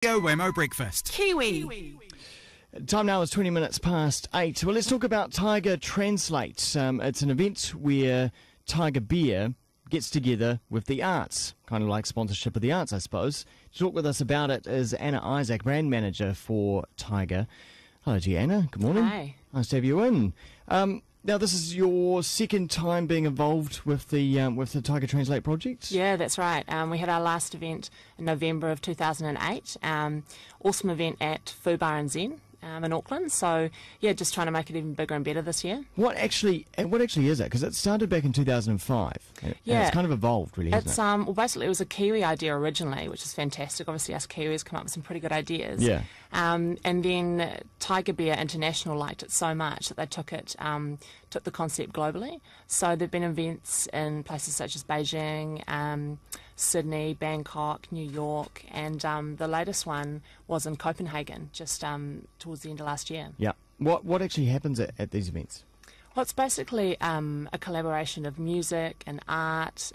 Wammo breakfast. Kiwi. Time now is 20 minutes past 8. Well, let's talk about Tiger Translate. It's an event where Tiger Beer gets together with the arts, kind of like sponsorship of the arts, I suppose. To talk with us about it is Anna Isaac, brand manager for Tiger. Hello to you, Anna. Good morning. Hi. Nice to have you in. Now, this is your second time being involved with the Tiger Translate project? Yeah, that's right. We had our last event in November of 2008. Awesome event at Foo Bar and Zen in Auckland. So, yeah, just trying to make it even bigger and better this year. What actually is it? Because it started back in 2005. And Yeah. it's kind of evolved, really, hasn't It's it? well, basically, it was a Kiwi idea originally, which is fantastic. Obviously, us Kiwis come up with some pretty good ideas. Yeah. And then Tiger Beer International liked it so much that they took the concept globally. So there've been events in places such as Beijing, Sydney, Bangkok, New York, and the latest one was in Copenhagen just towards the end of last year. Yeah. What actually happens at these events? Well, it's basically a collaboration of music and art.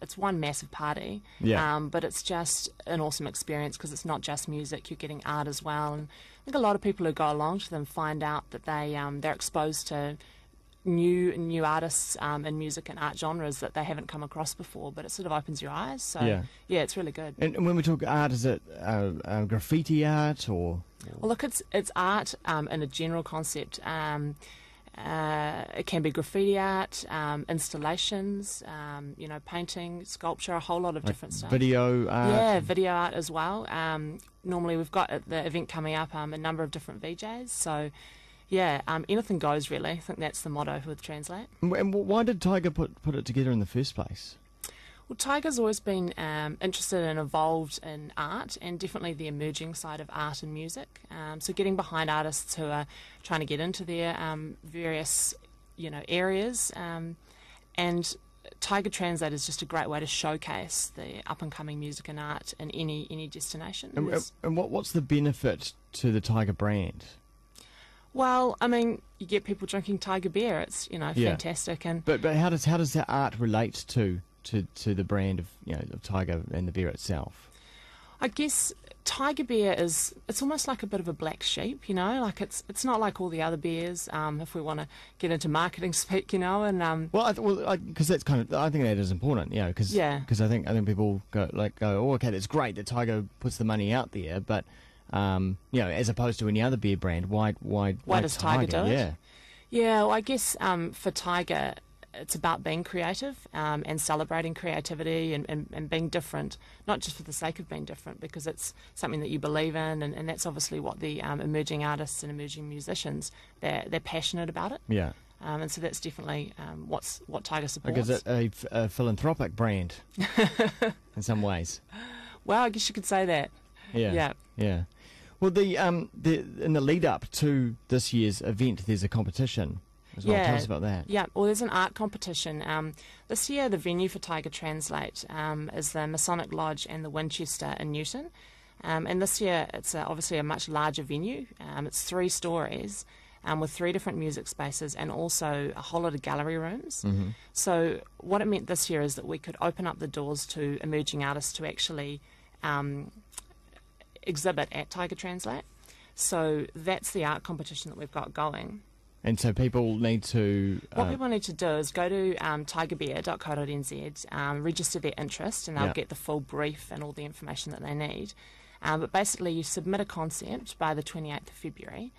It's one massive party, Yeah. but it's just an awesome experience because it's not just music, you're getting art as well. And I think a lot of people who go along to them find out that they're exposed to new artists in music and art genres that they haven't come across before, but it sort of opens your eyes. So, yeah it's really good. And when we talk art, is it graffiti art or? Well, look, it's art in a general concept. It can be graffiti art, installations, painting, sculpture, a whole lot of different stuff. Video art? Yeah, video art as well. Normally we've got at the event coming up a number of different VJs, so yeah, anything goes really. I think that's the motto with Translate. And why did Tiger put it together in the first place? Well, Tiger's always been interested and involved in art and definitely the emerging side of art and music. So getting behind artists who are trying to get into their various, areas. And Tiger Translate is just a great way to showcase the up-and-coming music and art in any destination. And what's the benefit to the Tiger brand? Well, I mean, you get people drinking Tiger beer. It's fantastic. And But how does that art relate to the brand of of Tiger and the beer itself? I guess Tiger beer it's almost like a bit of a black sheep, like it's not like all the other beers. If we want to get into marketing speak, and because that's I think that is important, because I think people go oh, okay, that's great that Tiger puts the money out there, but as opposed to any other beer brand, why does Tiger do it? Yeah, well, I guess for Tiger, it's about being creative and celebrating creativity and being different, not just for the sake of being different, because it's something that you believe in, and that's obviously what the emerging artists and emerging musicians, they're passionate about it. Yeah. And so that's definitely what Tiger supports. Because it's a philanthropic brand in some ways. Well, I guess you could say that. Yeah. Well, in the lead up to this year's event, there's a competition as well. Tell us about that. Yeah, well, there's an art competition. This year, the venue for Tiger Translate is the Masonic Lodge and the Winchester in Newton. And this year, it's obviously a much larger venue. It's 3 stories with 3 different music spaces and also a whole lot of gallery rooms. Mm-hmm. So what it meant this year is that we could open up the doors to emerging artists to actually exhibit at Tiger Translate. So that's the art competition that we've got going. And so people need to... What people need to do is go to tigerbeer.co.nz, register their interest, and they'll get the full brief and all the information that they need. But basically, you submit a concept by the 28th of February,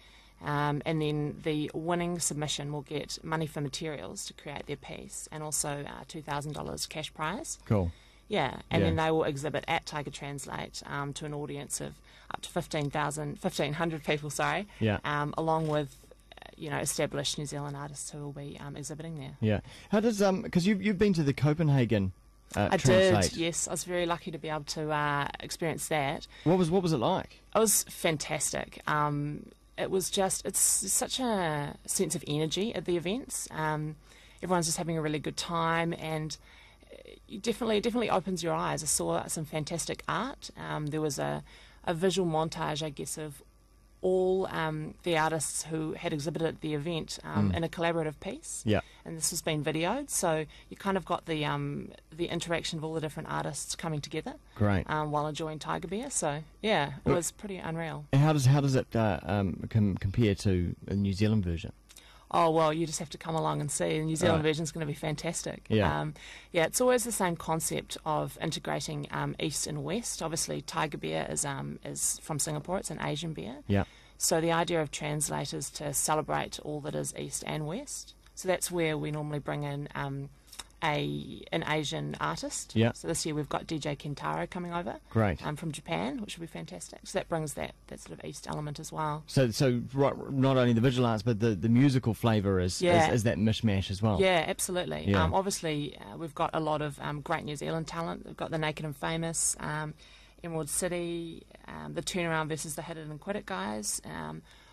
and then the winning submission will get money for materials to create their piece, and also $2,000 cash prize. Cool. Yeah, and then they will exhibit at Tiger Translate to an audience of up to 1,500 people, along with established New Zealand artists who will be exhibiting there. Yeah. How does because you've been to the Copenhagen I Translate. did, yes. I was very lucky to be able to experience that. What was it like? It was fantastic. It was it's such a sense of energy at the events. Everyone's just having a really good time, and it definitely opens your eyes. I saw some fantastic art. There was a visual montage, I guess, of all the artists who had exhibited at the event in a collaborative piece. Yeah. And this has been videoed, so you kind of got the interaction of all the different artists coming together. Great. While enjoying Tiger Beer. So yeah, it was pretty unreal. And how does it compare to the New Zealand version? Oh, well, you just have to come along and see. The New Zealand version is going to be fantastic. Yeah. Yeah, it's always the same concept of integrating East and West. Obviously, Tiger Beer is from Singapore. It's an Asian beer. Yeah. So the idea of Translate is to celebrate all that is East and West. So that's where we normally bring in an Asian artist. Yeah. So this year we've got DJ Kentaro coming over. Great. From Japan, which will be fantastic. So that brings that sort of East element as well. So not only the visual arts, but the musical flavour is that mishmash as well. Yeah, absolutely. Yeah. Obviously, we've got a lot of great New Zealand talent. We've got the Naked and Famous, Emerald City, the Turnaround versus the Hit It and Quit It guys.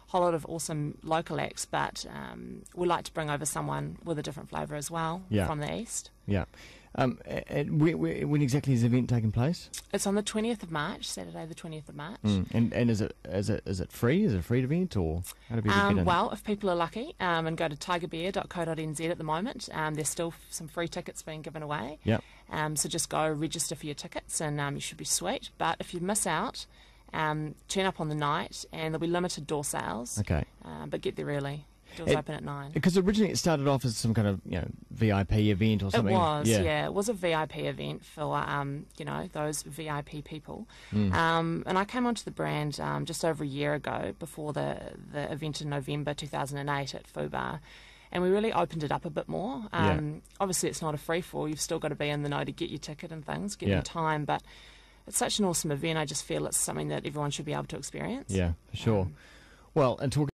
Whole lot of awesome local acts, but we like to bring over someone with a different flavour as well from the East. Yeah. When exactly is the event taking place? It's on the 20th of March, Saturday the 20th of March. And is it free? Is it a free event, or how do people get in? Well, if people are lucky and go to tigerbeer.co.nz at the moment, there's still some free tickets being given away. Yeah. So just go register for your tickets and you should be sweet. But if you miss out, turn up on the night and there'll be limited door sales. Okay. But get there early. Doors open at 9. Because originally it started off as some kind of VIP event or something. It was, yeah. It was a VIP event for those VIP people. And I came onto the brand just over a year ago, before the event in November 2008 at Fubar. And we really opened it up a bit more. Obviously, it's not a free-for-all. You've still got to be in the know to get your ticket and things, get your time. But it's such an awesome event. I just feel it's something that everyone should be able to experience. Yeah, for sure. Well, and talking